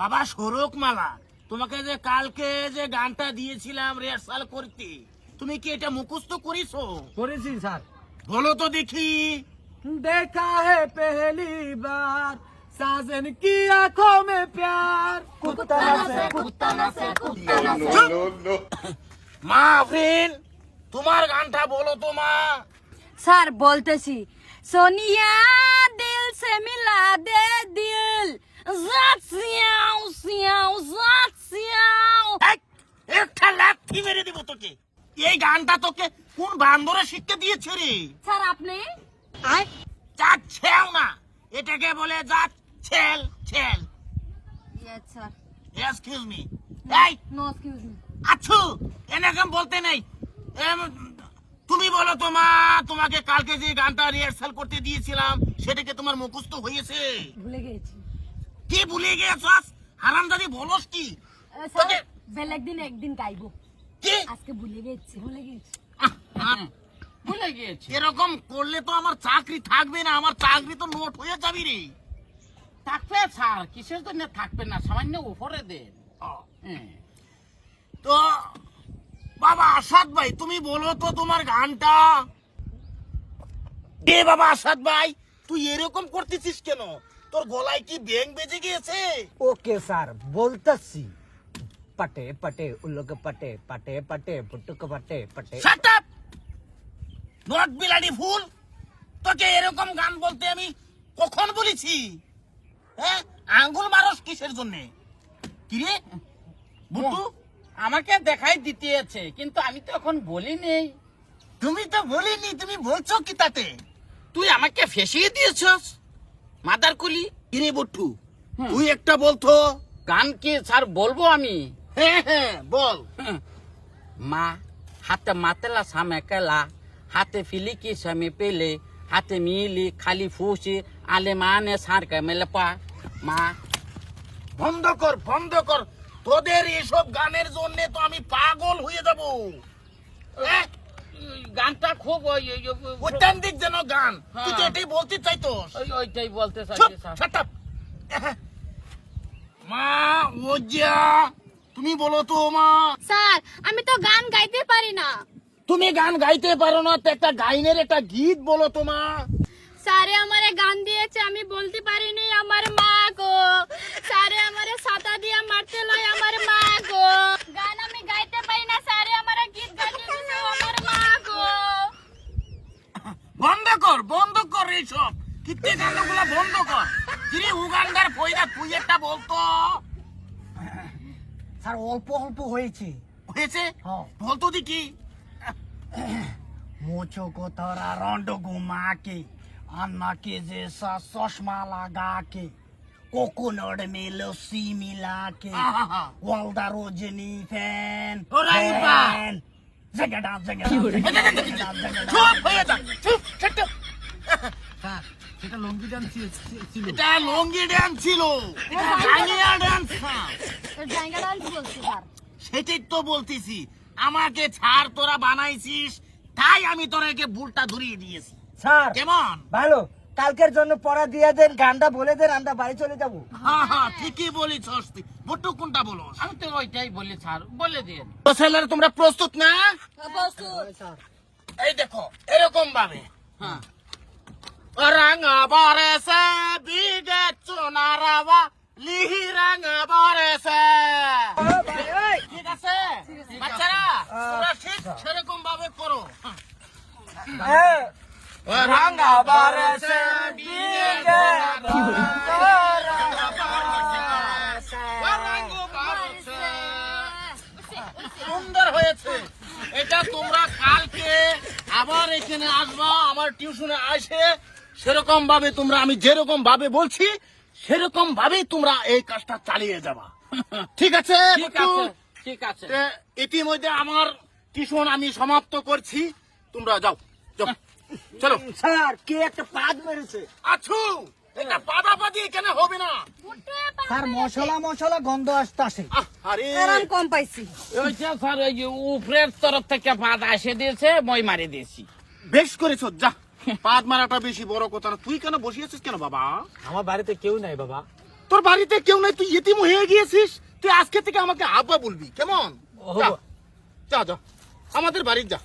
বাবা শরক মালা, তোমাকে যে কালকে যে গানটা দিয়েছিলাম রিহার্সাল করতে, তুমি কি এটা মুখস্থ করেছো? করেছি স্যার। বলো তো দেখি। देखा है पहली बार साजन की आंखों में प्यार कुत्ता नसे মা আফরিন, তোমার গানটা বলো তো মা। স্যার বলতেছি, সোনিয়া দিল সে মিলা দে দিল জাত সিয়াও সিয়াও জাত সিয়াও। এই, একটা লাথি মেরে দিব তোকে। এই গানটা তোকে কোন বান্দরে শিখতে দিয়েছে রে? স্যার আপনি জাত ছেও না, এটাকে বলে জাত ছেল ছেল। Yes sir. Excuse me. এই নো এক্সকিউজ মি। আচ্ছু, এরকম বলতে নেই। তুমি বলো তো মা, তোমাকে কালকে যে গানটা রিহার্সাল করতে দিয়েছিলাম সেটাকে তোমার মুখস্থ হয়েছে? ভুলে গেছি কি ভুলে গেছস? হারামজাদি বলস কি? স্যার। বেলেগ দিন একদিন গাইবো। কি আজকে ভুলে গেছি ভুলে গিয়েছি? এরকম করলে তো আমার চাকরি থাকবে না, আমার চাকরি তো নোট হয়ে যাবি রে। থাকবে স্যার, কিসের জন্য থাকবে না, সামান্য উপরে দেন। তো বাবা আসাদ ভাই, তুমি বলো তো তোমার গানটা। এ বাবা আসাদ ভাই, তুই এরকম করতেছিস কেন? তোর গলায় কি ব্যাং বেজে গিয়েছে? ओके सर बोलतसी पटे पटे उल्लू के पटे पटे पटे पुट्टू के पटे पटे শাট আপ নট বিলাডি ফুল। তোকে এরকম গান বলতে আমি কখন বলেছি? হ্যাঁ, আঙ্গুল মারস কিসের জন্য? কি রে বুটু? আমাকে দেখাই দিতে আছে, কিন্তু আমি তো এখন বলি নেই। তুমি তো বলিনি, তুমি বলছো কি তাতে? তুই আমাকে ফেসিয়ে দিয়েছস মাদার কুলি। কি রে বুটু, তুই একটা বলতো। গান কি স্যার বলবো আমি? হ্যাঁ হ্যাঁ বল। মা হাতে মাতেলা সামে কেলা, হাতে ফিলিকি সামে পেলে, হাতে মিলি খালি ফুসি আলে মানে সার কে মেলে পা। মা বন্ধ কর বন্ধ কর, তোদের এসব গানের জন্য তো আমি পাগল হয়ে যাব। গানটা খুব ঐতান্তিক যেন গান, তুই তো এটাই বলতে চাইতোস। ওইটাই বলতে চুপ, চাইছি স্যার। shut up। মা ওজা, তুমি বলো তো মা। স্যার আমি তো গান গাইতে পারি না। তুমি গান গাইতে পারো না তো একটা গাইনের একটা গীত বলো তো মা। স্যারে আমারে গান দিয়েছে, আমি বলতে পারিনি আমার মা গো। স্যারে আমারে ছাতা দিয়া মারতে লয় আমার মা গো। গান আমি গাইতে পারি না, স্যারে আমারে গীত গাইতে দিছে আমার মা গো। বন্ধ কর এইসব কিত্তে গানগুলো বন্ধ কর। কিরে উগান্ডার পয়দা, তুই একটা বলতো। सर অল্প অল্প হয়েছে হয়েছে? হ্যাঁ। বলতো দেখি। मुझो को तोरा रौंड घुमा के अन्ना के जैसा चश्मा लगा के कोकोनट में लस्सी मिला के आहा। वालदा रोजनी फैन ओराई बा। जगड़ा जगड़ा চুপ হয়ে যা, চুপ, shut up। স্যার সেটা লঙ্গি ডান্স ছিল এটা লঙ্গি ড্যান্স ছিল, এটা জাঙ্গিয়া ড্যান্স না। জায়গা ডান্স বলছি স্যার। সেটাই তো বলতেছি, আমাকে ছাড়, তোরা বানাইছিস তাই আমি তোরাকে ভুলটা ধরিয়ে দিয়েছি। স্যার কেমন? ভালো, কালকের জন্য পড়া দিয়ে দেন, গানটা বলে দেন, আমরা বাড়ি চলে যাবো। হ্যাঁ হ্যাঁ ঠিকই বলিছস তুই। বট্টু কোনটা বলো? আমি তো ওইটাই বলি স্যার, বলে দিন। তো ছেলেরা তোমরা প্রস্তুত না? স্যার এই দেখো এরকম ভাবে। হ্যাঁ, রাঙা বরেছে বিগে চুনারাবা লিহি রাঙা বরেছে। ঠিক আছে বাচ্চারা, তোমরা ঠিক সেরকম ভাবে করো। রাঙা বরেছে বিগে সুন্দর হয়েছে এটা। তোমরা কালকে আবার এখানে আসবা, আমার টিউশনে আসে সেরকম ভাবে তোমরা, আমি যেরকম ভাবে বলছি সেরকম ভাবেই তোমরা এই কাজটা চালিয়ে যাবা। ঠিক আছে? ঠিক আছে, ঠিক আছে। ইতিমধ্যে আমার টিউশন আমি সমাপ্ত করছি, তোমরা যাও যাও, চলো। স্যার কে একটা পাদ মেরেছে। আছু, এটা পাদাপাদি এখানে হবে না। স্যার মশলা গন্ধ আসতেছে। আরে আরাম কম পাইছি। ওইটা স্যার ওই যে উপরের তরফ থেকে পাত এসে দিয়েছে, মই মারি দিয়েছি। বেশ করেছো, যা। পাদ মারাটা বেশি বড় কথা না। তুই কেন বসিয়েছিস কেন বাবা? আমার বাড়িতে কেউ নাই বাবা। তোর বাড়িতে কেউ নাই, তুই ইতিম হয়ে গিয়েছিস, তুই আজকে থেকে আমাকে আব্বা বলবি, কেমন? ও যা বাবা। যা যা আমাদের বাড়ি যা।